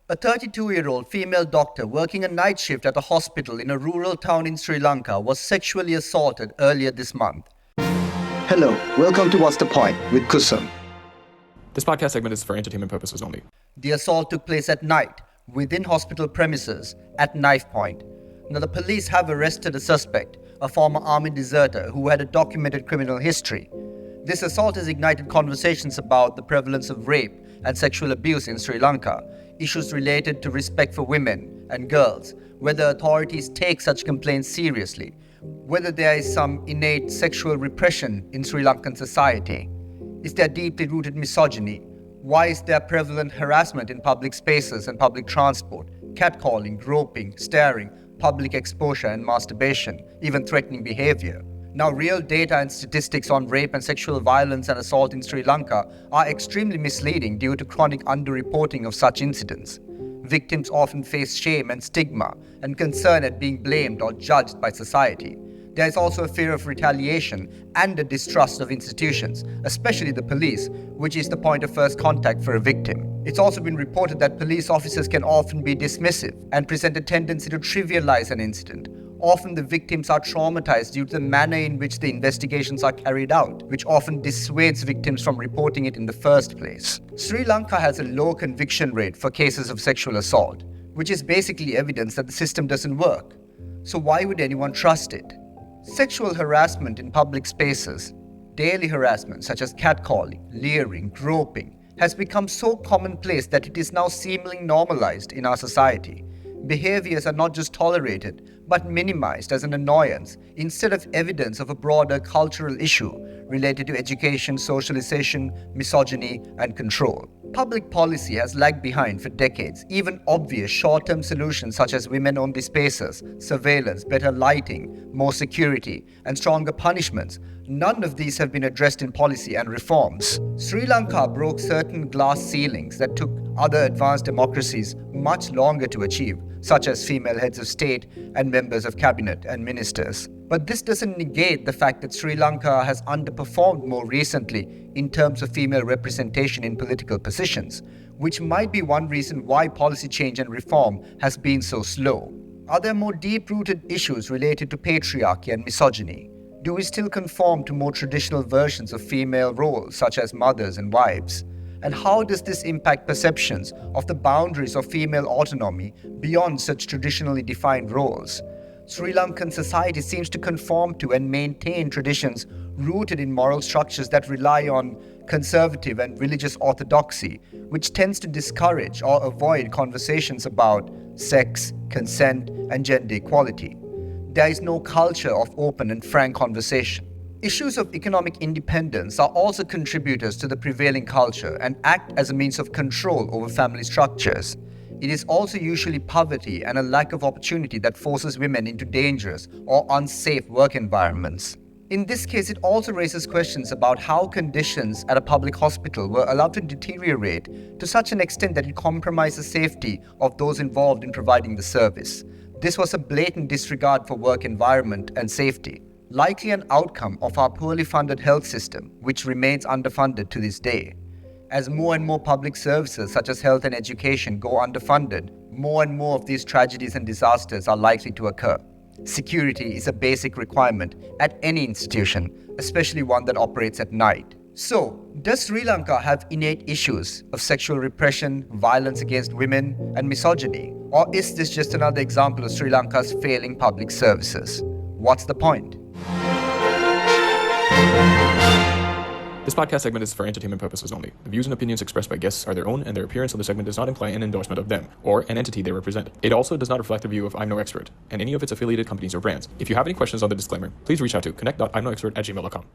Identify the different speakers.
Speaker 1: A 32-year-old female doctor working a night shift at a hospital in a rural town in Sri Lanka was sexually assaulted earlier this month.
Speaker 2: Hello, welcome to What's the Point with Kusum.
Speaker 3: This podcast segment is for entertainment purposes only.
Speaker 1: The assault took place at night, within hospital premises, at knife point. Now, the police have arrested a suspect, a former army deserter who had a documented criminal history. This assault has ignited conversations about the prevalence of rape and sexual abuse in Sri Lanka, issues related to respect for women and girls, whether authorities take such complaints seriously, whether there is some innate sexual repression in Sri Lankan society. Is there deeply rooted misogyny? Why is there prevalent harassment in public spaces and public transport, catcalling, groping, staring, public exposure and masturbation, even threatening behavior? Now, real data and statistics on rape and sexual violence and assault in Sri Lanka are extremely misleading due to chronic underreporting of such incidents. Victims often face shame and stigma and concern at being blamed or judged by society. There is also a fear of retaliation and a distrust of institutions, especially the police, which is the point of first contact for a victim. It's also been reported that police officers can often be dismissive and present a tendency to trivialize an incident. Often the victims are traumatized due to the manner in which the investigations are carried out, which often dissuades victims from reporting it in the first place. Sri Lanka has a low conviction rate for cases of sexual assault, which is basically evidence that the system doesn't work. So why would anyone trust it? Sexual harassment in public spaces, daily harassment such as catcalling, leering, groping, has become so commonplace that it is now seemingly normalized in our society. Behaviors are not just tolerated, but minimized as an annoyance instead of evidence of a broader cultural issue related to education, socialization, misogyny, and control. Public policy has lagged behind for decades. Even obvious short-term solutions such as women-only spaces, surveillance, better lighting, more security, and stronger punishments, none of these have been addressed in policy and reforms. Sri Lanka broke certain glass ceilings that took other advanced democracies much longer to achieve, such as female heads of state and members of cabinet and ministers. But this doesn't negate the fact that Sri Lanka has underperformed more recently in terms of female representation in political positions, which might be one reason why policy change and reform has been so slow. Are there more deep-rooted issues related to patriarchy and misogyny? Do we still conform to more traditional versions of female roles, such as mothers and wives? And how does this impact perceptions of the boundaries of female autonomy beyond such traditionally defined roles? Sri Lankan society seems to conform to and maintain traditions rooted in moral structures that rely on conservative and religious orthodoxy, which tends to discourage or avoid conversations about sex, consent, and gender equality. There is no culture of open and frank conversation. Issues of economic independence are also contributors to the prevailing culture and act as a means of control over family structures. It is also usually poverty and a lack of opportunity that forces women into dangerous or unsafe work environments. In this case, it also raises questions about how conditions at a public hospital were allowed to deteriorate to such an extent that it compromises safety of those involved in providing the service. This was a blatant disregard for work environment and safety, likely an outcome of our poorly funded health system, which remains underfunded to this day. As more and more public services such as health and education go underfunded, more and more of these tragedies and disasters are likely to occur. Security is a basic requirement at any institution, especially one that operates at night. So, does Sri Lanka have innate issues of sexual repression, violence against women, and misogyny? Or is this just another example of Sri Lanka's failing public services? What's the point?
Speaker 3: This podcast segment is for entertainment purposes only. The views and opinions expressed by guests are their own, and their appearance on the segment does not imply an endorsement of them or an entity they represent. It also does not reflect the view of imno.expert and any of its affiliated companies or brands. If you have any questions on the disclaimer, please reach out to connect.imno.expert@gmail.com.